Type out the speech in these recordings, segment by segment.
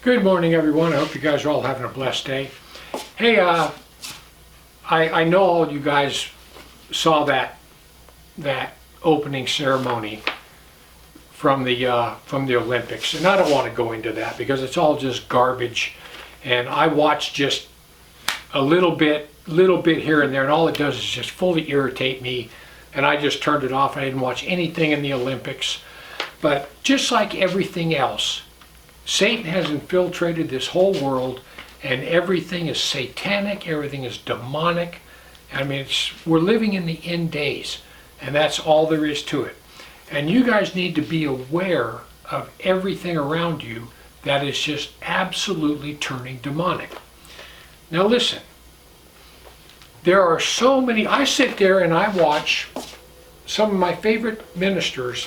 Good morning, everyone. I hope you guys are all having a blessed day. Hey, I know all you guys saw that opening ceremony from the Olympics, and I don't want to go into that because it's all just garbage. And I watched just a little bit here and there, and all it does is just fully irritate me. And I just turned it off. I didn't watch anything in the Olympics. But just like everything else, Satan has infiltrated this whole world, and everything is satanic, everything is demonic. I mean, we're living in the end days, and that's all there is to it. And you guys need to be aware of everything around you that is just absolutely turning demonic. Now listen, there are so many. I sit there and I watch some of my favorite ministers,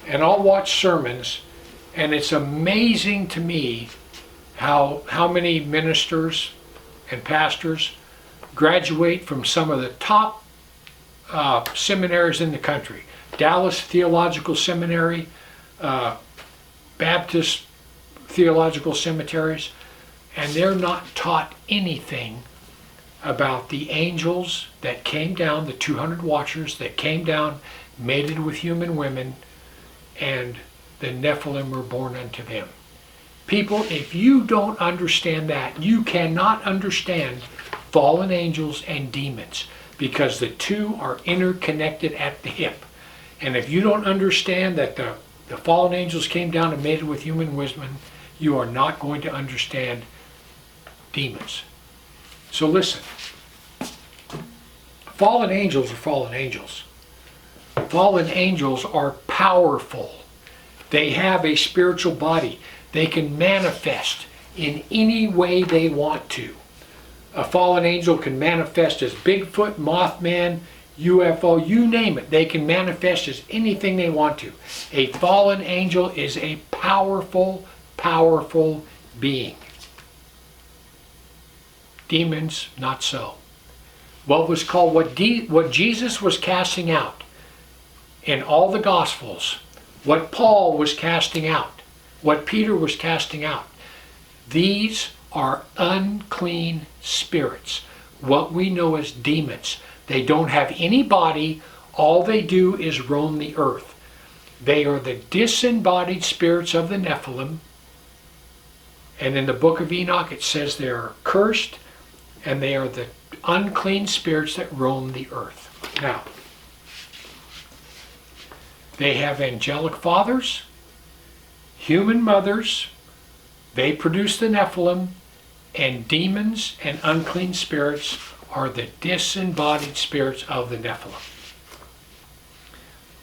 and I'll watch sermons, and it's amazing to me how many ministers and pastors graduate from some of the top seminaries in the country. Dallas Theological Seminary, Baptist Theological Seminaries, and they're not taught anything about the angels that came down, the 200 watchers that came down, mated with human women, and the Nephilim were born unto them. People, if you don't understand that, you cannot understand fallen angels and demons, because the two are interconnected at the hip. And if you don't understand that the fallen angels came down and mated with human women, you are not going to understand demons. So listen, fallen angels are fallen angels. Fallen angels are powerful. They have a spiritual body. They can manifest in any way they want to. A fallen angel can manifest as Bigfoot, Mothman, UFO, you name it. They can manifest as anything they want to. A fallen angel is a powerful, powerful being. Demons, not so. What Jesus was casting out in all the Gospels, what Paul was casting out, what Peter was casting out, these are unclean spirits, what we know as demons. They don't have any body. All they do is roam the earth. They are the disembodied spirits of the Nephilim. And in the book of Enoch it says they are cursed, and they are the unclean spirits that roam the earth. Now, they have angelic fathers, human mothers, they produce the Nephilim, and demons and unclean spirits are the disembodied spirits of the Nephilim.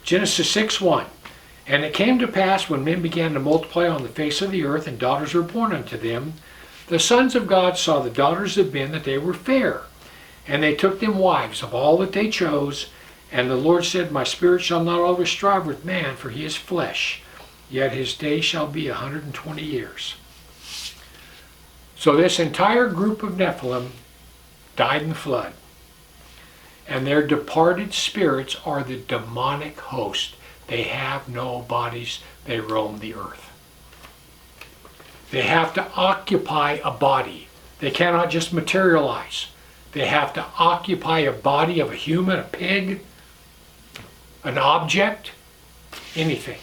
Genesis 6:1. And it came to pass, when men began to multiply on the face of the earth, and daughters were born unto them, the sons of God saw the daughters of men that they were fair, and they took them wives of all that they chose. And the Lord said, My spirit shall not always strive with man, for he is flesh, yet his days shall be 120 years. So this entire group of Nephilim died in the flood. And their departed spirits are the demonic host. They have no bodies. They roam the earth. They have to occupy a body. They cannot just materialize. They have to occupy a body of a human, a pig, an object, anything.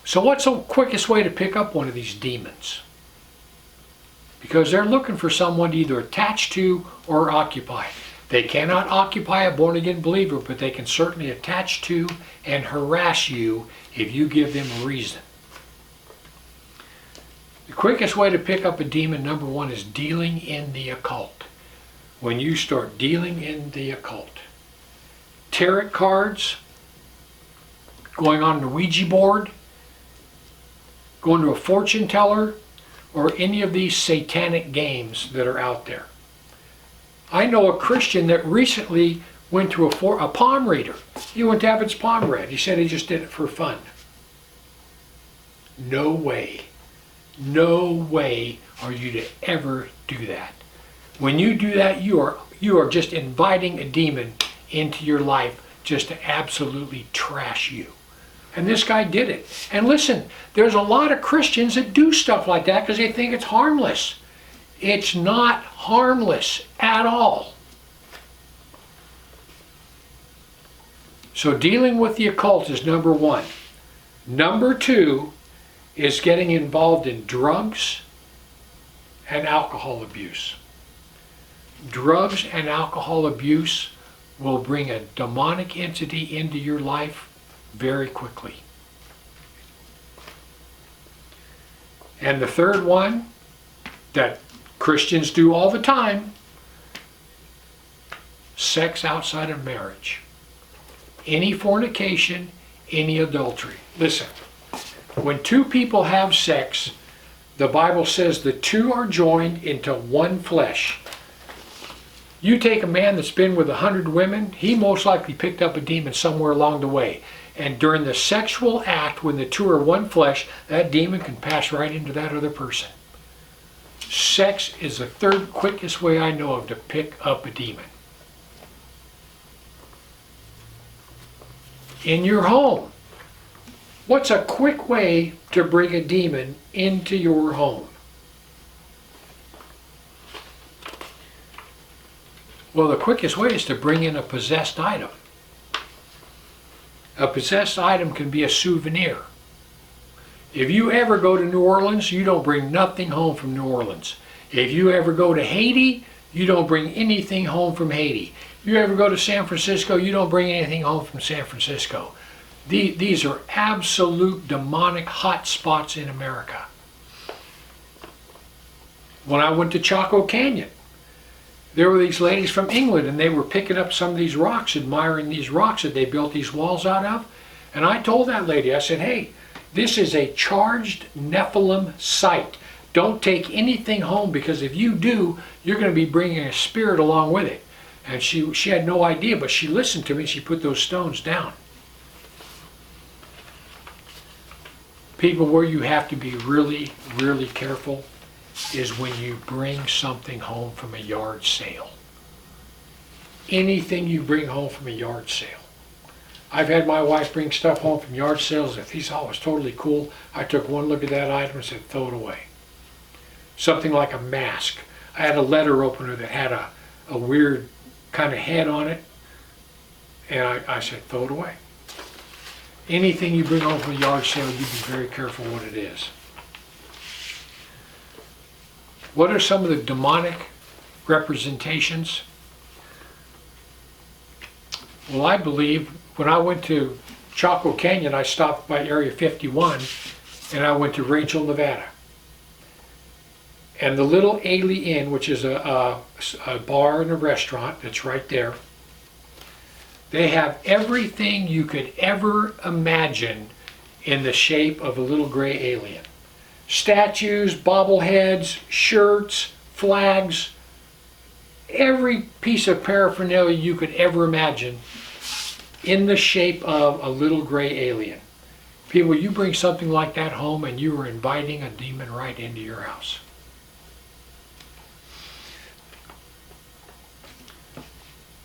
So what's the quickest way to pick up one of these demons? Because they're looking for someone to either attach to or occupy. They cannot occupy a born-again believer, but they can certainly attach to and harass you if you give them a reason. The quickest way to pick up a demon, number one, is dealing in the occult. When you start dealing in the occult. Tarot cards, going on the Ouija board, going to a fortune teller, or any of these satanic games that are out there. I know a Christian that recently went to a palm reader. He went to have his palm read. He said he just did it for fun. No way. No way are you to ever do that. When you do that, you are just inviting a demon into your life just to absolutely trash you. And this guy did it. And listen, there's a lot of Christians that do stuff like that because they think it's harmless. It's not harmless at all. So dealing with the occult is number one. Number two is getting involved in drugs and alcohol abuse. Drugs and alcohol abuse will bring a demonic entity into your life very quickly. And the third one that Christians do all the time, sex outside of marriage. Any fornication, any adultery. Listen, when two people have sex, the Bible says the two are joined into one flesh. You take a man that's been with 100 women, he most likely picked up a demon somewhere along the way. And during the sexual act, when the two are one flesh, that demon can pass right into that other person. Sex is the third quickest way I know of to pick up a demon. In your home, what's a quick way to bring a demon into your home? Well, the quickest way is to bring in a possessed item. A possessed item can be a souvenir. If you ever go to New Orleans, you don't bring nothing home from New Orleans. If you ever go to Haiti, you don't bring anything home from Haiti. If you ever go to San Francisco, you don't bring anything home from San Francisco. These are absolute demonic hot spots in America. When I went to Chaco Canyon, there were these ladies from England, and they were picking up some of these rocks, admiring these rocks that they built these walls out of. And I told that lady, I said, hey, this is a charged Nephilim site. Don't take anything home, because if you do, you're going to be bringing a spirit along with it. And she had no idea, but she listened to me. She put those stones down. People, where you have to be really, really careful is when you bring something home from a yard sale. Anything you bring home from a yard sale. I've had my wife bring stuff home from yard sales that she thought was totally cool. I took one look at that item and said, throw it away. Something like a mask. I had a letter opener that had a weird kind of head on it, and I said, throw it away. Anything you bring home from a yard sale, you be very careful what it is. What are some of the demonic representations? Well, I believe when I went to Chaco Canyon, I stopped by Area 51 and I went to Rachel, Nevada. And the Little Ailey Inn, which is a bar and a restaurant that's right there, they have everything you could ever imagine in the shape of a little gray alien. Statues, bobbleheads, shirts, flags, every piece of paraphernalia you could ever imagine in the shape of a little gray alien. People, you bring something like that home and you are inviting a demon right into your house.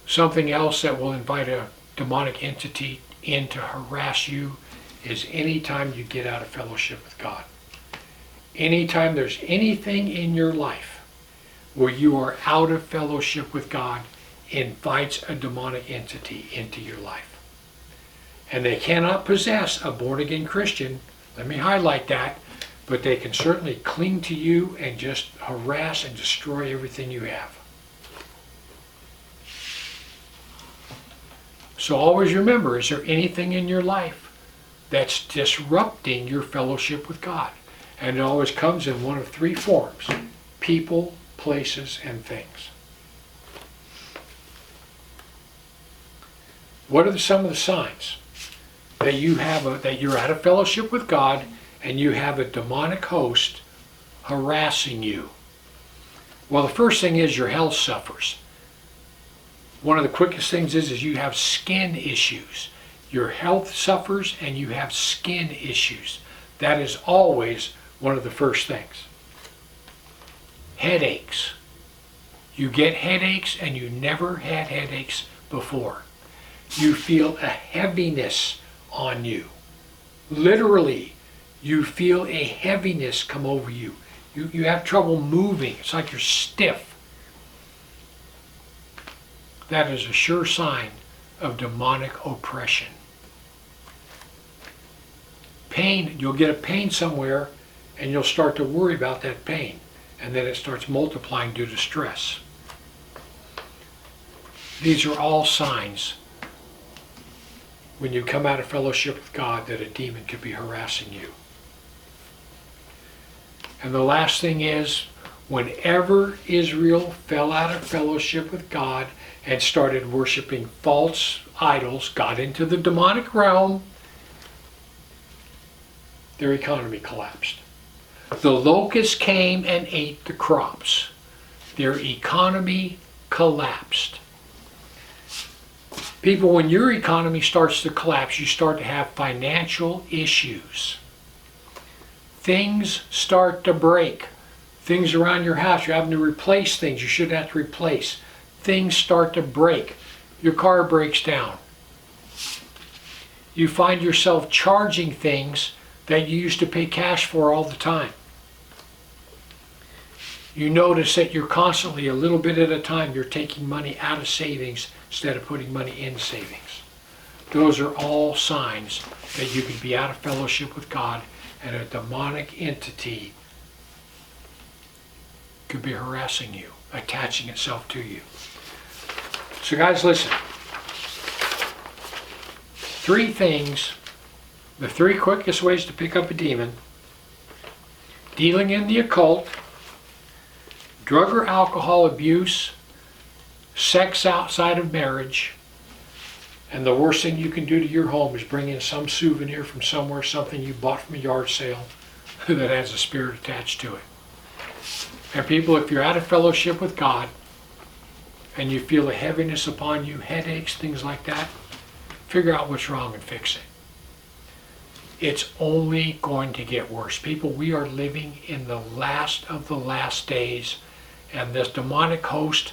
Something else that will invite a demonic entity in to harass you is anytime you get out of fellowship with God. Anytime there's anything in your life where you are out of fellowship with God, invites a demonic entity into your life. And they cannot possess a born-again Christian, let me highlight that, but they can certainly cling to you and just harass and destroy everything you have. So always remember, is there anything in your life that's disrupting your fellowship with God? And it always comes in one of three forms: people, places, and things. What are some of the signs that you have that you're out of fellowship with God and you have a demonic host harassing you? Well, the first thing is your health suffers. One of the quickest things is you have skin issues. Your health suffers and you have skin issues. That is always one of the first things. Headaches. You get headaches and you never had headaches before. You feel a heaviness on you. Literally, you feel a heaviness come over you. You have trouble moving. It's like you're stiff. That is a sure sign of demonic oppression. Pain, you'll get a pain somewhere and you'll start to worry about that pain. And then it starts multiplying due to stress. These are all signs when you come out of fellowship with God that a demon could be harassing you. And the last thing is, whenever Israel fell out of fellowship with God and started worshiping false idols, got into the demonic realm, their economy collapsed. The locusts came and ate the crops. Their economy collapsed. People, when your economy starts to collapse, you start to have financial issues. Things start to break. Things around your house, you're having to replace things you shouldn't have to replace. Things start to break. Your car breaks down. You find yourself charging things that you used to pay cash for all the time. You notice that you're constantly, a little bit at a time, you're taking money out of savings instead of putting money in savings. Those are all signs that you could be out of fellowship with God and a demonic entity could be harassing you, attaching itself to you. So guys, listen. 3 things, the 3 quickest ways to pick up a demon: dealing in the occult, drug or alcohol abuse, sex outside of marriage, and the worst thing you can do to your home is bring in some souvenir from somewhere, something you bought from a yard sale that has a spirit attached to it. And people, if you're out of fellowship with God and you feel a heaviness upon you, headaches, things like that, figure out what's wrong and fix it. It's only going to get worse. People, we are living in the last of the last days, and this demonic host,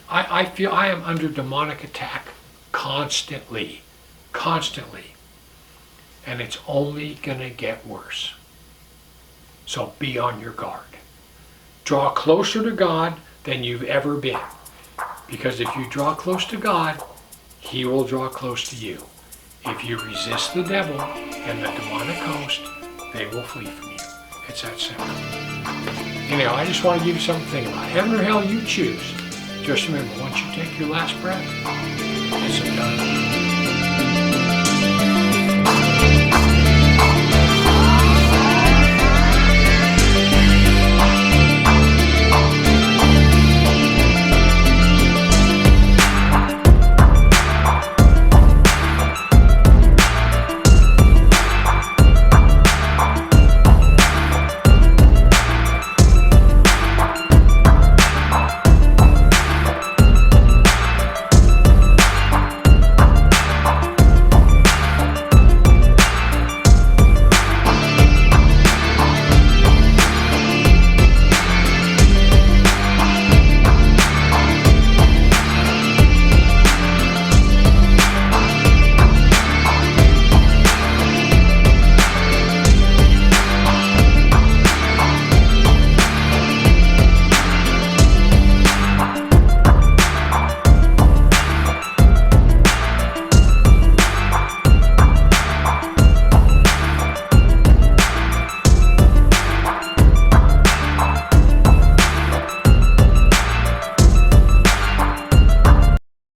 I feel I am under demonic attack constantly. And it's only going to get worse. So be on your guard. Draw closer to God than you've ever been. Because if you draw close to God, He will draw close to you. If you resist the devil and the demonic host, they will flee from you. It's that simple. Anyhow, I just want to give you something to think about. Heaven or hell, you choose. Just remember, once you take your last breath, it's done.